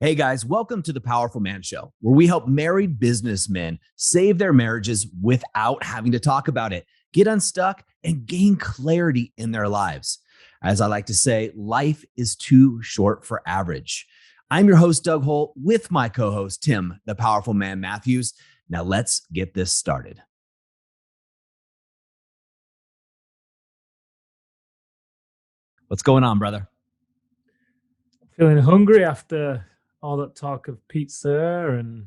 Hey guys, welcome to the Powerful Man Show, where we help married businessmen save their marriages without having to talk about it, get unstuck, and gain clarity in their lives. As I like to say, life is too short for average. I'm your host, Doug Holt, with my co host, Tim, the Powerful Man Matthews. Now let's get this started. What's going on, brother? Feeling hungry after all that talk of pizza and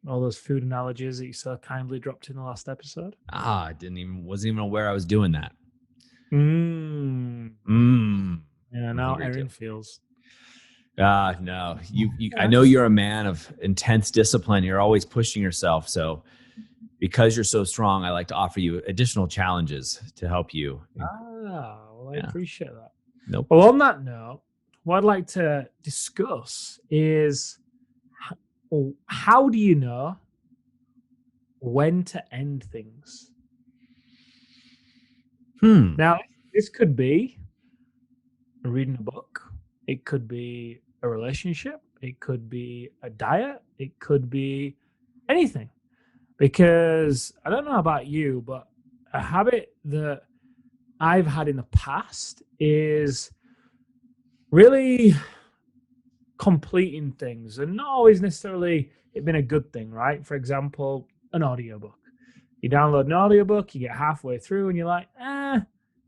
all those food analogies that you so kindly dropped in the last episode. I wasn't even aware I was doing that. Yeah, I'm now hungry Erin too. feels. No, I know you're a man of intense discipline. You're always pushing yourself. So because you're so strong, I like to offer you additional challenges to help you. Well, I appreciate that. Nope. Well, on that note, what I'd like to discuss is how do you know when to end things? Now, this could be reading a book. It could be a relationship. It could be a diet. It could be anything. Because I don't know about you, but a habit that I've had in the past is really completing things and not always necessarily it been a good thing, right? For example, an audiobook. You download an audiobook, you get halfway through and you're like,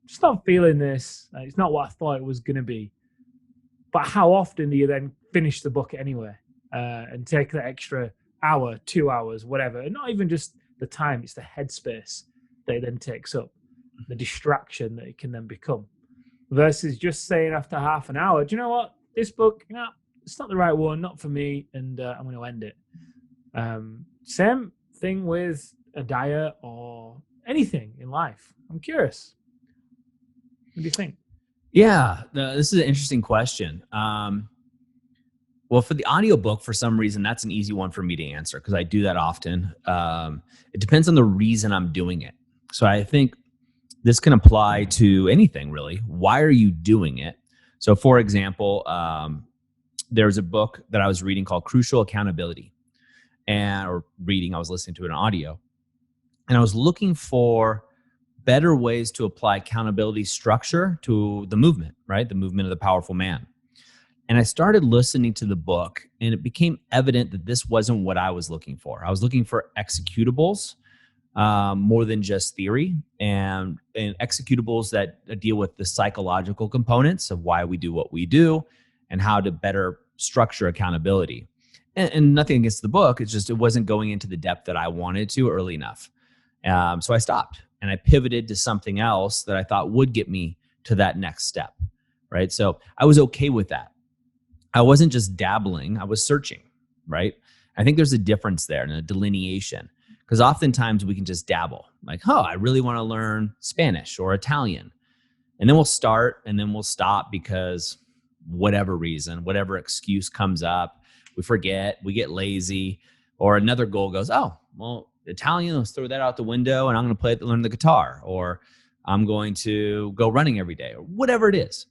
just not feeling this. It's not what I thought it was going to be. But how often do you then finish the book anyway and take that extra hour, 2 hours, whatever? And not even just the time, it's the headspace that it then takes up, the distraction that it can then become. Versus just saying after half an hour, do you know what? This book, it's not the right one, not for me, and I'm going to end it. Same thing with a diet or anything in life. I'm curious. What do you think? Yeah, this is an interesting question. Well, for the audiobook, for some reason, that's an easy one for me to answer because I do that often. It depends on the reason I'm doing it. So I think this can apply to anything, really. Why are you doing it? So, for example, there's a book that I was reading called Crucial Accountability. I was listening to it on audio. And I was looking for better ways to apply accountability structure to the movement, right? The movement of the powerful man. And I started listening to the book, and it became evident that this wasn't what I was looking for. I was looking for executables more than just theory, and executables that deal with the psychological components of why we do what we do and how to better structure accountability. And nothing against the book. It's just it wasn't going into the depth that I wanted to early enough. So I stopped and I pivoted to something else that I thought would get me to that next step, right? So I was okay with that. I wasn't just dabbling, I was searching, right? I think there's a difference there and a delineation because oftentimes we can just dabble like, I really want to learn Spanish or Italian. And then we'll start and then we'll stop because whatever reason, whatever excuse comes up, we forget, we get lazy, or another goal goes, Italian, let's throw that out the window and I'm going to learn the guitar, or I'm going to go running every day, or whatever it is.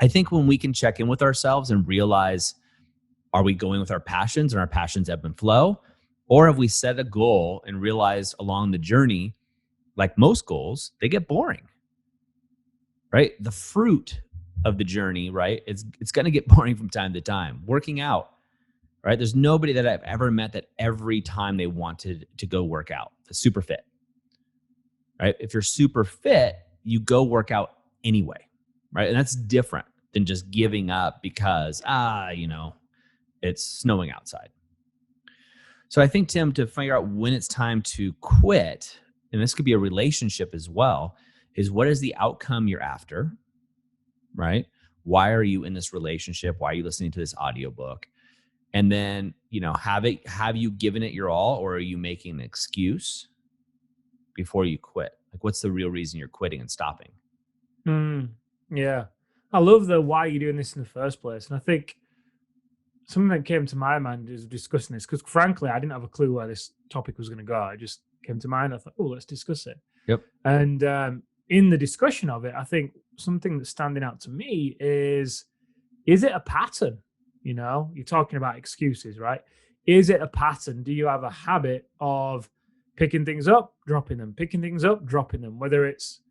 I think when we can check in with ourselves and realize, are we going with our passions and our passions ebb and flow? Or have we set a goal and realized along the journey, like most goals, they get boring, right? The fruit of the journey, right? It's going to get boring from time to time. Working out, right? There's nobody that I've ever met that every time they wanted to go work out, super fit, right? If you're super fit, you go work out anyway, right? And that's different than just giving up because, it's snowing outside. So I think, Tim, to figure out when it's time to quit, and this could be a relationship as well, is what is the outcome you're after, right? Why are you in this relationship? Why are you listening to this audiobook? And then, have you given it your all, or are you making an excuse before you quit? Like, what's the real reason you're quitting and stopping? Yeah. I love the why you're doing this in the first place. And I think something that came to my mind is discussing this because, frankly, I didn't have a clue where this topic was going to go. It just came to mind. I thought, let's discuss it. Yep. And in the discussion of it, I think something that's standing out to me is it a pattern? You're talking about excuses, right? Is it a pattern? Do you have a habit of picking things up, dropping them, picking things up, dropping them, whether it's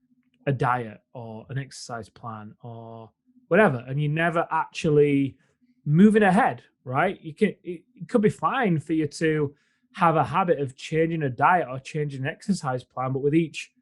a diet or an exercise plan or whatever, and you never actually moving ahead, right? It could be fine for you to have a habit of changing a diet or changing an exercise plan, but with each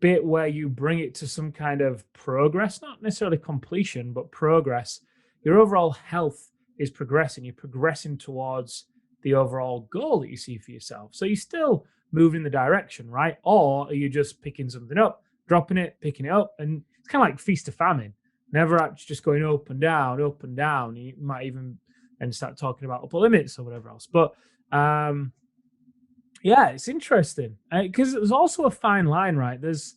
bit where you bring it to some kind of progress, not necessarily completion, but progress, your overall health is progressing. You're progressing towards the overall goal that you see for yourself. So you're still moving in the direction, right? Or are you just picking something up, dropping it, picking it up? And it's kind of like feast or famine, never actually just going up and down, up and down. You might even and start talking about upper limits or whatever else. But yeah, it's interesting because there's also a fine line, right? There's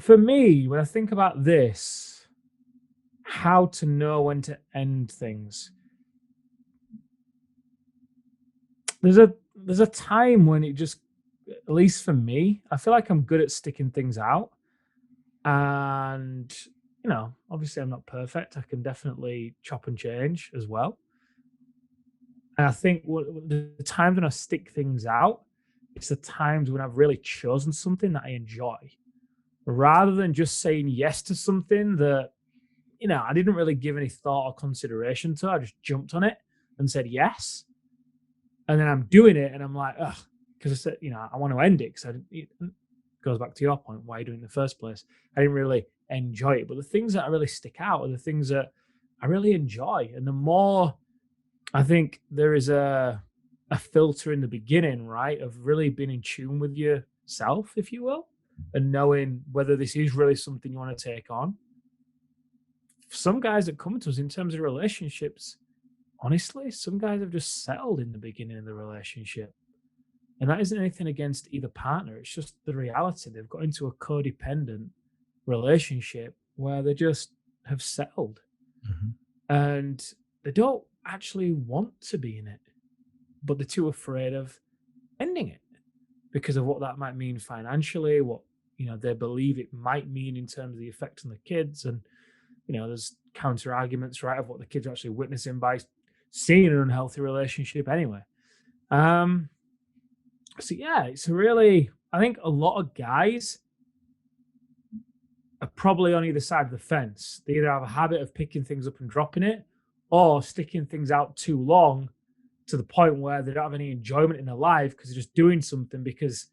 for me when I think about this, how to know when to end things. There's a time when it just, at least for me, I feel like I'm good at sticking things out, and obviously I'm not perfect. I can definitely chop and change as well. And I think the times when I stick things out, it's the times when I've really chosen something that I enjoy, rather than just saying yes to something that, I didn't really give any thought or consideration to. I just jumped on it and said yes. And then I'm doing it and I'm like, ugh, because I said, I want to end it because it goes back to your point, why you're doing it in the first place. I didn't really enjoy it. But the things that I really stick out are the things that I really enjoy. And the more I think there is a filter in the beginning, right, of really being in tune with yourself, if you will, and knowing whether this is really something you want to take on. Some guys that come to us in terms of relationships, honestly, some guys have just settled in the beginning of the relationship. And that isn't anything against either partner. It's just the reality. They've got into a codependent relationship where they just have settled. Mm-hmm. And they don't actually want to be in it, but they're too afraid of ending it because of what that might mean financially, what they believe it might mean in terms of the effect on the kids. And there's counter arguments, right, of what the kids are actually witnessing by seeing an unhealthy relationship anyway. So yeah, it's really, I think a lot of guys are probably on either side of the fence. They either have a habit of picking things up and dropping it, or sticking things out too long to the point where they don't have any enjoyment in their life because they're just doing something because,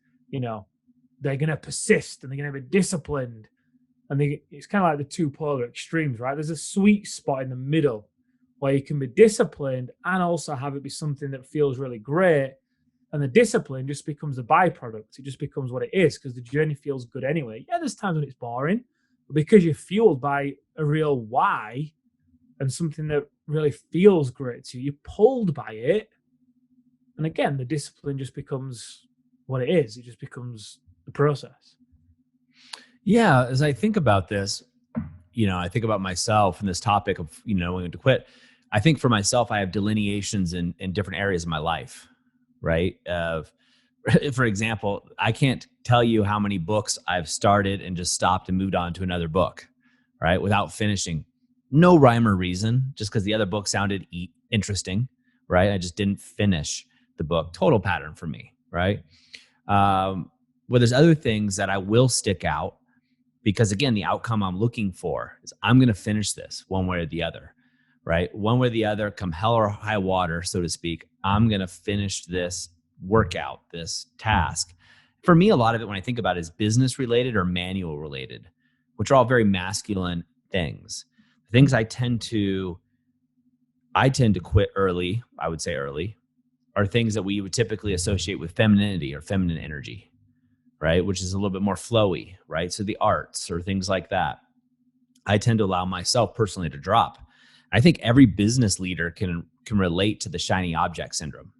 they're going to persist and they're going to be disciplined. And it's kind of like the two polar extremes, right? There's a sweet spot in the middle where you can be disciplined and also have it be something that feels really great. And the discipline just becomes a byproduct. It just becomes what it is because the journey feels good anyway. Yeah, there's times when it's boring, but because you're fueled by a real why and something that really feels great to you, you're pulled by it. And again, the discipline just becomes what it is. It just becomes the process. Yeah, as I think about this, I think about myself and this topic of, knowing when to quit. I think for myself, I have delineations in different areas of my life, right? For example, I can't tell you how many books I've started and just stopped and moved on to another book, right? Without finishing. No rhyme or reason, just because the other book sounded interesting, right? I just didn't finish the book. Total pattern for me, right? Well, there's other things that I will stick out because, again, the outcome I'm looking for is I'm going to finish this one way or the other, right? One way or the other, come hell or high water, so to speak, I'm going to finish this workout, this task. For me, a lot of it, when I think about it, is business related or manual related, which are all very masculine things. The things I tend to quit early, I would say early, are things that we would typically associate with femininity or feminine energy, right? Which is a little bit more flowy, right? So the arts or things like that, I tend to allow myself personally to drop. I think every business leader can relate to the shiny object syndrome,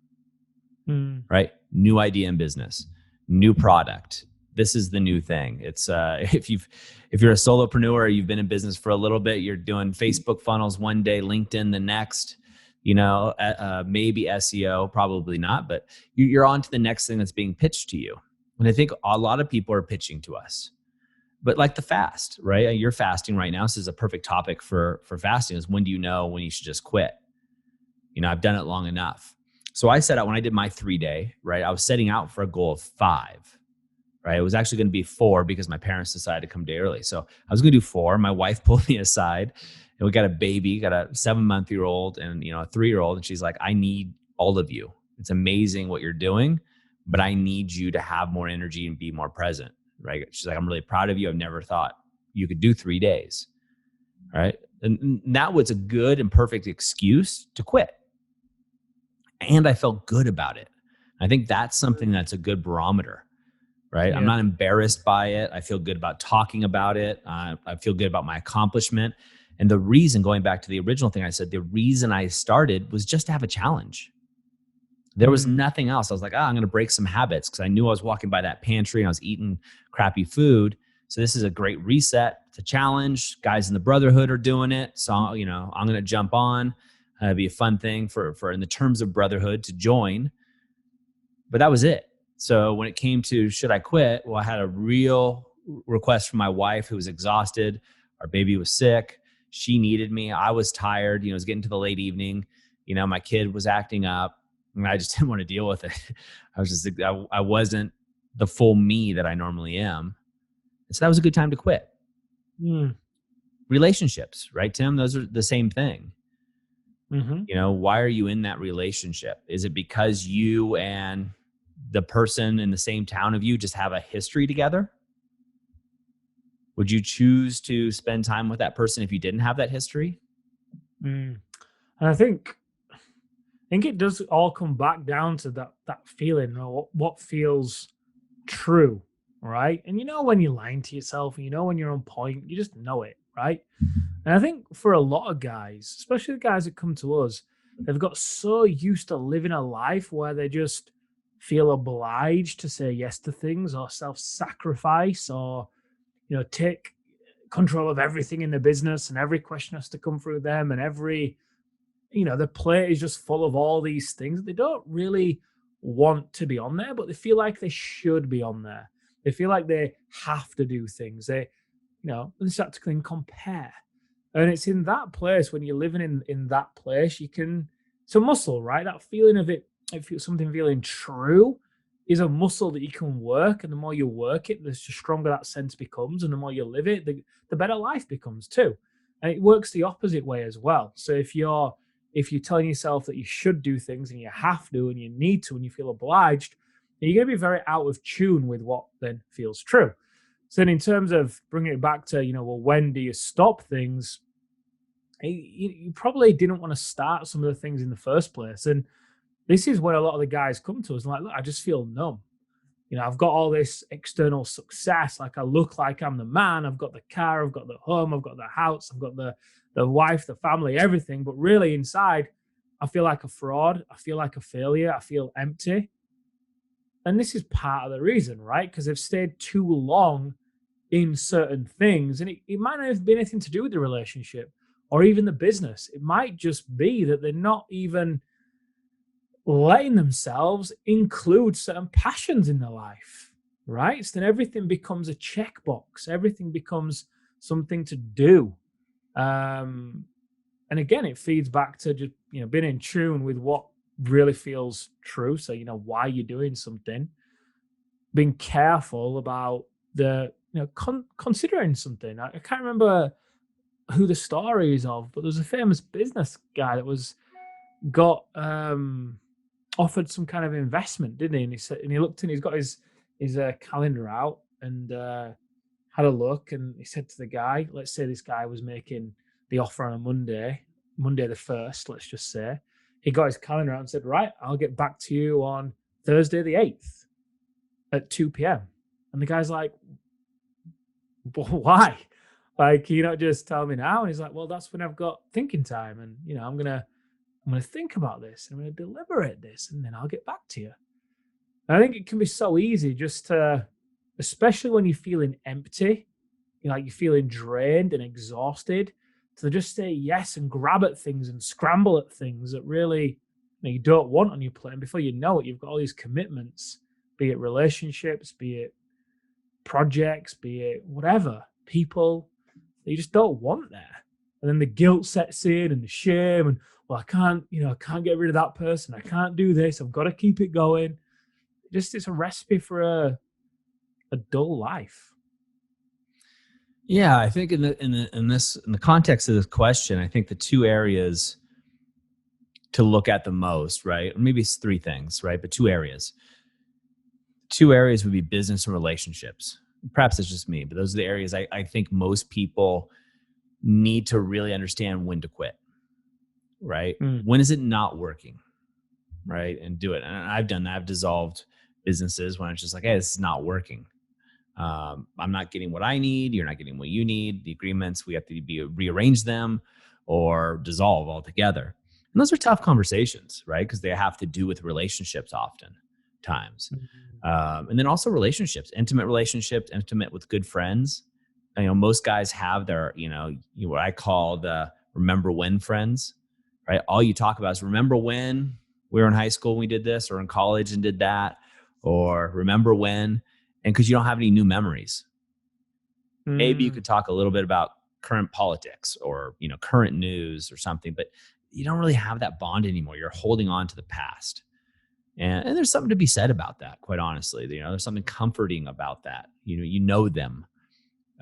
right? New idea in business, new product. This is the new thing. It's if you're a solopreneur, you've been in business for a little bit, you're doing Facebook funnels one day, LinkedIn the next, maybe SEO, probably not, but you're on to the next thing that's being pitched to you. And I think a lot of people are pitching to us. But like the fast, right? You're fasting right now. This is a perfect topic for fasting is when do you know when you should just quit? I've done it long enough. So I set out when I did my 3-day, right? I was setting out for a goal of 5, right? It was actually going to be 4 because my parents decided to come a day early. So I was going to do 4. My wife pulled me aside and we got a baby, got a 7-month-old and, a 3-year-old. And she's like, I need all of you. It's amazing what you're doing, but I need you to have more energy and be more present, right? She's like, I'm really proud of you. I've never thought you could do 3 days, right? And that was a good and perfect excuse to quit. And I felt good about it. I think that's something that's a good barometer, right? I'm Yeah. not embarrassed by it. I feel good about talking about it. I feel good about my accomplishment. And the reason, going back to the original thing I said, the reason I started was just to have a challenge. There was Mm. nothing else. I was like, I'm going to break some habits because I knew I was walking by that pantry and I was eating crappy food. So this is a great reset. It's a challenge. Guys in the brotherhood are doing it. So, I'm going to jump on. It'd be a fun thing for in the terms of brotherhood to join. But that was it. So when it came to should I quit? Well, I had a real request from my wife who was exhausted. Our baby was sick. She needed me. I was tired. It was getting to the late evening. My kid was acting up and I just didn't want to deal with it. I wasn't the full me that I normally am. And so that was a good time to quit. Mm. Relationships, right, Tim? Those are the same thing. Mm-hmm. Why are you in that relationship? Is it because you and the person in the same town of you just have a history together? Would you choose to spend time with that person if you didn't have that history? Mm. And I think it does all come back down to that feeling, or what feels true, right? And when you're lying to yourself, and when you're on point, you just know it, right? And I think for a lot of guys, especially the guys that come to us, they've got so used to living a life where they just feel obliged to say yes to things or self-sacrifice or take control of everything in the business, and every question has to come through them, and the plate is just full of all these things. They don't really want to be on there, but they feel like they should be on there. They feel like they have to do things. They start to compare. And it's in that place, when you're living in that place, it's a muscle, right? That feeling of it, if it's something feeling true, is a muscle that you can work. And the more you work it, the stronger that sense becomes. And the more you live it, the better life becomes too. And it works the opposite way as well. So if you're telling yourself that you should do things and you have to and you need to and you feel obliged, then you're going to be very out of tune with what then feels true. So then, in terms of bringing it back to, well, when do you stop things? You probably didn't want to start some of the things in the first place. And this is where a lot of the guys come to us and like, look, I just feel numb. I've got all this external success. Like, I look like I'm the man. I've got the car, I've got the home, I've got the house, I've got the wife, the family, everything. But really inside, I feel like a fraud. I feel like a failure. I feel empty. And this is part of the reason, right? Because they've stayed too long in certain things. And it might not have been anything to do with the relationship or even the business. It might just be that they're not even letting themselves include certain passions in their life, right? So then everything becomes a checkbox. Everything becomes something to do. And again, it feeds back to just, being in tune with what really feels true. So, why you're doing something, being careful about considering something. I can't remember who the story is of, but there's a famous business guy that got offered some kind of investment, didn't he? And he said, and he looked and he's got his calendar out and had a look, and he said to the guy, let's say this guy was making the offer on a Monday the 1st, let's just say. He got his calendar out and said, right, I'll get back to you on Thursday the 8th at 2 p.m. And the guy's like, but why? Like, can you not just tell me now? And he's like, well, that's when I've got thinking time. And, I'm going to think about this. I'm going to deliberate this, and then I'll get back to you. And I think it can be so easy just to, especially when you're feeling empty, like you're feeling drained and exhausted, to just say yes and grab at things and scramble at things that really you don't want on your plate. And before you know it, you've got all these commitments, be it relationships, be it projects, be it whatever, people that you just don't want there. And then the guilt sets in and the shame and, well, I can't get rid of that person. I can't do this. I've got to keep it going. Just it's a recipe for a dull life. Yeah, I think in the context of this question, I think the two areas to look at the most, right? Maybe it's three things, right? But two areas. Two areas would be business and relationships. Perhaps it's just me, but those are the areas I think most people need to really understand when to quit, right? When is it not working, right? And do it. And I've done that. I've dissolved businesses when it's just like, hey, this is not working. I'm not getting what I need. You're not getting what you need. The agreements, we have to rearrange them or dissolve altogether. And those are tough conversations, right? Because they have to do with relationships oftentimes. And then also relationships, intimate with good friends. Most guys have their, what I call the remember when friends, right? All you talk about is remember when we were in high school and we did this, or in college and did that, or remember when, and because you don't have any new memories. Maybe you could talk a little bit about current politics or, current news or something, but you don't really have that bond anymore. You're holding on to the past. And there's something to be said about that, quite honestly. There's something comforting about that. You know them.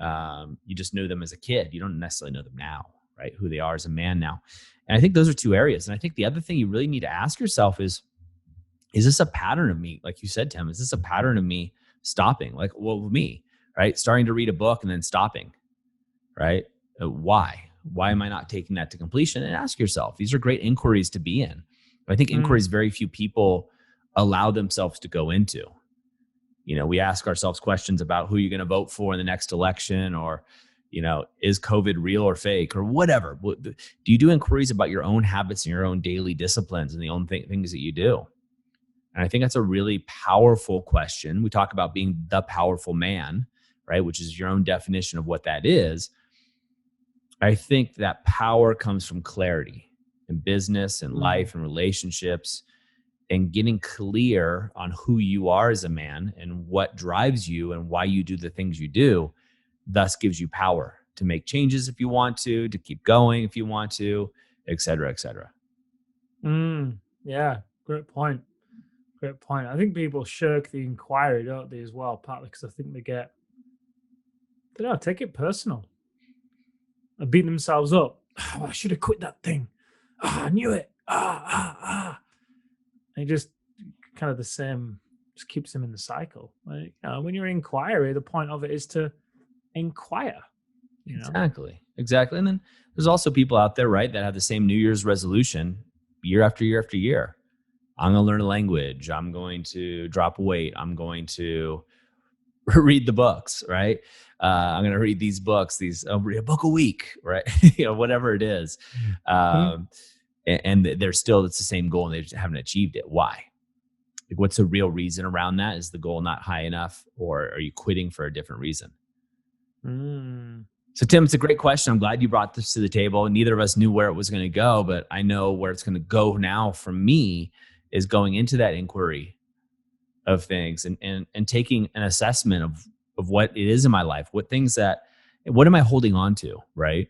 You just knew them as a kid. You don't necessarily know them now, right? Who they are as a man now. And I think those are two areas. And I think the other thing you really need to ask yourself is this a pattern of me? Like you said, Tim, is this a pattern of me stopping? Like, well, me, right? Starting to read a book and then stopping, right? Why? Why am I not taking that to completion? And ask yourself. These are great inquiries to be in. I think inquiries very few people allow themselves to go into. We ask ourselves questions about who you're going to vote for in the next election, or, is COVID real or fake, or whatever. Do you do inquiries about your own habits and your own daily disciplines and the own things that you do? And I think that's a really powerful question. We talk about being the powerful man, right? Which is your own definition of what that is. I think that power comes from clarity in business and life and relationships, and getting clear on who you are as a man and what drives you and why you do the things you do, thus gives you power to make changes if you want to keep going if you want to, et cetera, et cetera. Yeah, great point. Great point. I think people shirk the inquiry, don't they, as well, partly because I think they take it personal. They beat themselves up. Oh, I should have quit that thing. I knew it. And just kind of the same, just keeps them in the cycle. Like, when you're in inquiry, the point of it is to inquire. Exactly. And then there's also people out there, right, that have the same New Year's resolution year after year after year. I'm going to learn a language. I'm going to drop weight. I'm going to read the books, right? I'm going to read these books. I'll read a book a week, right? Whatever it is. And it's the same goal and they just haven't achieved it. Why? Like, what's the real reason around that? Is the goal not high enough, or are you quitting for a different reason? So Tim, it's a great question. I'm glad you brought this to the table. Neither of us knew where it was going to go, but I know where it's going to go now for me is going into that inquiry of things and taking an assessment of what it is in my life, what am I holding on to, right?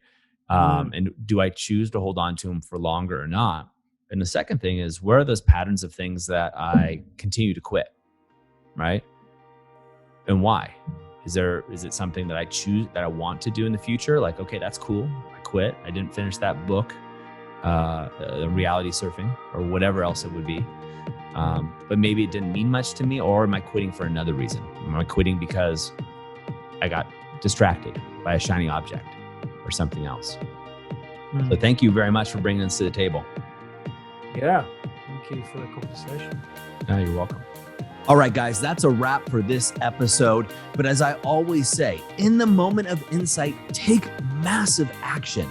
And do I choose to hold on to them for longer or not? And the second thing is, where are those patterns of things that I continue to quit, right? And why? Is it something that I choose, that I want to do in the future? Like, okay, that's cool. I quit. I didn't finish that book, the reality surfing or whatever else it would be. But maybe it didn't mean much to me, or am I quitting for another reason? Am I quitting because I got distracted by a shiny object or something else? So thank you very much for bringing this to the table. Yeah. Thank you for the conversation. You're welcome. All right, guys, that's a wrap for this episode. But as I always say, in the moment of insight, take massive action.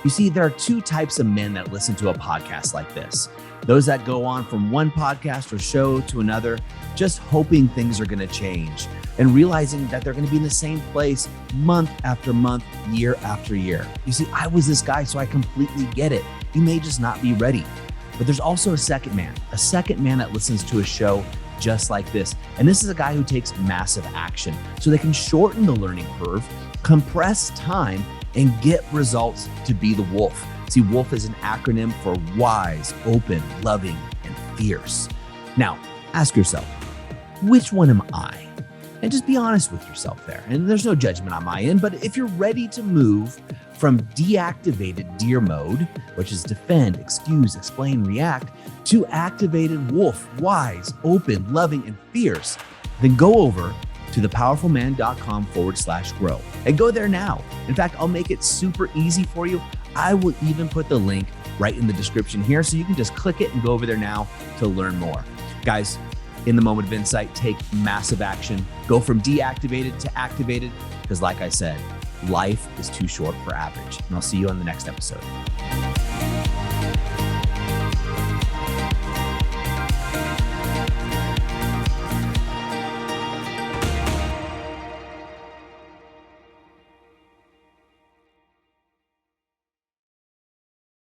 You see, there are two types of men that listen to a podcast like this. Those that go on from one podcast or show to another, just hoping things are going to change and realizing that they're going to be in the same place month after month, year after year. You see, I was this guy, so I completely get it. You may just not be ready. But there's also a second man that listens to a show just like this. And this is a guy who takes massive action so they can shorten the learning curve, compress time, and get results to be the wolf. See, wolf is an acronym for wise, open, loving, and fierce. Now, ask yourself, which one am I? And just be honest with yourself there. And there's no judgment on my end, but if you're ready to move from deactivated deer mode, which is defend, excuse, explain, react, to activated wolf, wise, open, loving, and fierce, then go over to thepowerfulman.com/grow and go there now. In fact, I'll make it super easy for you. I will even put the link right in the description here so you can just click it and go over there now to learn more. Guys, in the moment of insight, take massive action. Go from deactivated to activated, because like I said, life is too short for average. And I'll see you on the next episode.